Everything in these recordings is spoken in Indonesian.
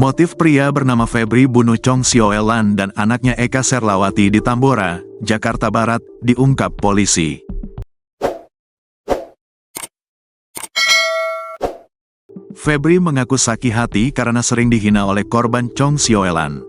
Motif pria bernama Febri bunuh Chong Sioelan dan anaknya Eka Serlawati di Tambora, Jakarta Barat, diungkap polisi. Febri mengaku sakit hati karena sering dihina oleh korban Chong Sioelan.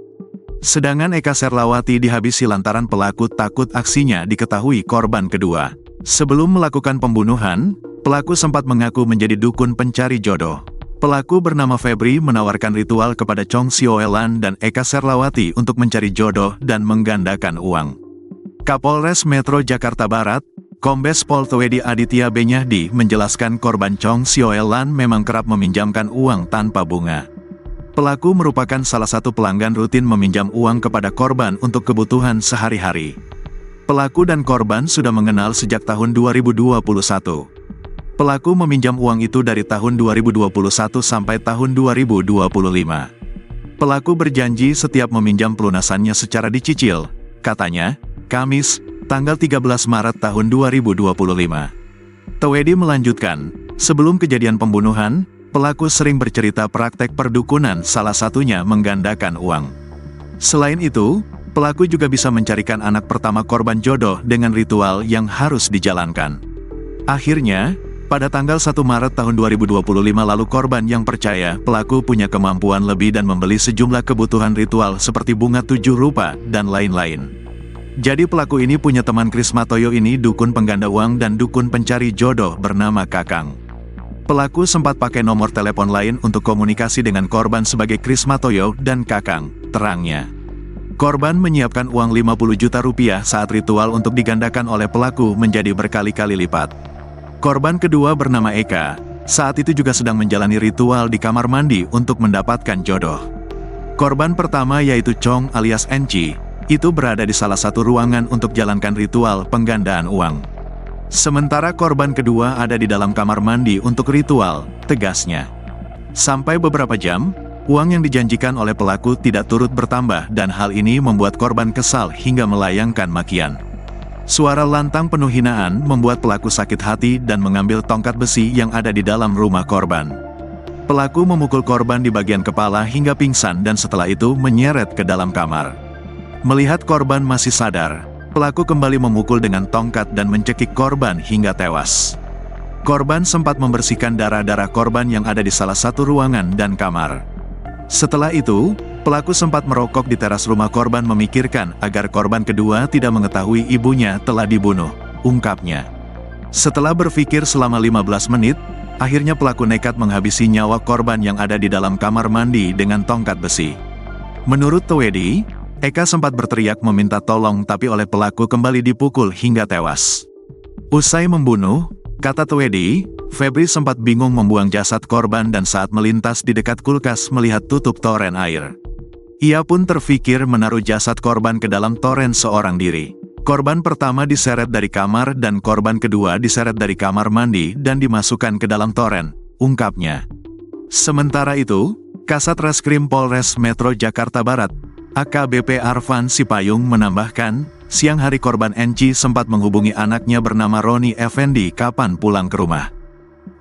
Sedangkan Eka Serlawati dihabisi lantaran pelaku takut aksinya diketahui korban kedua. Sebelum melakukan pembunuhan, pelaku sempat mengaku menjadi dukun pencari jodoh. Pelaku bernama Febri menawarkan ritual kepada Chong Sioelan dan Eka Serlawati untuk mencari jodoh dan menggandakan uang. Kapolres Metro Jakarta Barat, Kombes Pol Twedi Aditya Benyahdi menjelaskan korban Chong Sioelan memang kerap meminjamkan uang tanpa bunga. Pelaku merupakan salah satu pelanggan rutin meminjam uang kepada korban untuk kebutuhan sehari-hari. Pelaku dan korban sudah mengenal sejak tahun 2021. Pelaku meminjam uang itu dari tahun 2021 sampai tahun 2025. Pelaku berjanji setiap meminjam pelunasannya secara dicicil, katanya, Kamis, tanggal 13 Maret tahun 2025. Twedi melanjutkan, sebelum kejadian pembunuhan, pelaku sering bercerita praktek perdukunan, salah satunya menggandakan uang. Selain itu, pelaku juga bisa mencarikan anak pertama korban jodoh dengan ritual yang harus dijalankan. Akhirnya, pada tanggal 1 Maret tahun 2025 lalu korban yang percaya pelaku punya kemampuan lebih dan membeli sejumlah kebutuhan ritual seperti bunga 7 rupa dan lain-lain. Jadi pelaku ini punya teman Krismatoyo ini dukun pengganda uang dan dukun pencari jodoh bernama Kakang. Pelaku sempat pakai nomor telepon lain untuk komunikasi dengan korban sebagai Krismatoyo dan Kakang, terangnya. Korban menyiapkan uang 50 juta rupiah saat ritual untuk digandakan oleh pelaku menjadi berkali-kali lipat. Korban kedua bernama Eka, saat itu juga sedang menjalani ritual di kamar mandi untuk mendapatkan jodoh. Korban pertama yaitu Chong alias Enci, itu berada di salah satu ruangan untuk jalankan ritual penggandaan uang. Sementara korban kedua ada di dalam kamar mandi untuk ritual, tegasnya. Sampai beberapa jam, uang yang dijanjikan oleh pelaku tidak turut bertambah dan hal ini membuat korban kesal hingga melayangkan makian. Suara lantang penuh hinaan membuat pelaku sakit hati dan mengambil tongkat besi yang ada di dalam rumah korban. Pelaku memukul korban di bagian kepala hingga pingsan dan setelah itu menyeret ke dalam kamar. Melihat korban masih sadar, pelaku kembali memukul dengan tongkat dan mencekik korban hingga tewas. Korban sempat membersihkan darah-darah korban yang ada di salah satu ruangan dan kamar. Setelah itu, pelaku sempat merokok di teras rumah korban memikirkan agar korban kedua tidak mengetahui ibunya telah dibunuh, ungkapnya. Setelah berpikir selama 15 menit, akhirnya pelaku nekat menghabisi nyawa korban yang ada di dalam kamar mandi dengan tongkat besi. Menurut Twedi, Eka sempat berteriak meminta tolong tapi oleh pelaku kembali dipukul hingga tewas. Usai membunuh, kata Twedi, Febri sempat bingung membuang jasad korban dan saat melintas di dekat kulkas melihat tutup toren air. Ia pun terfikir menaruh jasad korban ke dalam toren seorang diri. Korban pertama diseret dari kamar dan korban kedua diseret dari kamar mandi dan dimasukkan ke dalam toren, ungkapnya. Sementara itu, Kasat Reskrim Polres Metro Jakarta Barat, AKBP Arfan Sipayung menambahkan, siang hari korban Enci sempat menghubungi anaknya bernama Roni Effendi kapan pulang ke rumah.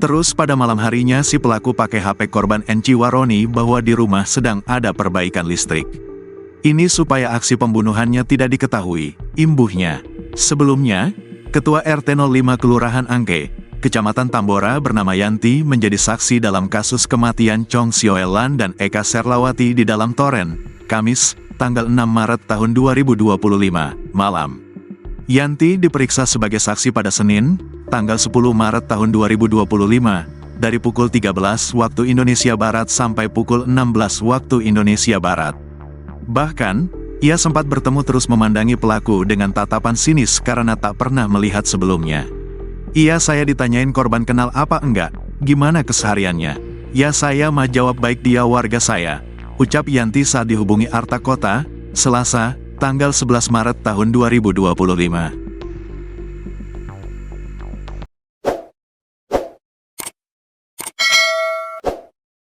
Terus pada malam harinya si pelaku pakai HP korban Enci Waroni bahwa di rumah sedang ada perbaikan listrik. Ini supaya aksi pembunuhannya tidak diketahui, imbuhnya. Sebelumnya, Ketua RT 05 Kelurahan Angke, Kecamatan Tambora bernama Yanti menjadi saksi dalam kasus kematian Chong Sioelan dan Eka Serlawati di dalam toren, Kamis, tanggal 6 Maret tahun 2025, malam. Yanti diperiksa sebagai saksi pada Senin, tanggal 10 Maret tahun 2025, dari pukul 13 waktu Indonesia Barat sampai pukul 16 waktu Indonesia Barat. Bahkan, ia sempat bertemu terus memandangi pelaku dengan tatapan sinis karena tak pernah melihat sebelumnya. Saya ditanyain korban kenal apa enggak, gimana kesehariannya. Ya saya mah jawab baik dia warga saya, ucap Yanti saat dihubungi Arta Kota, Selasa, tanggal 11 Maret tahun 2025.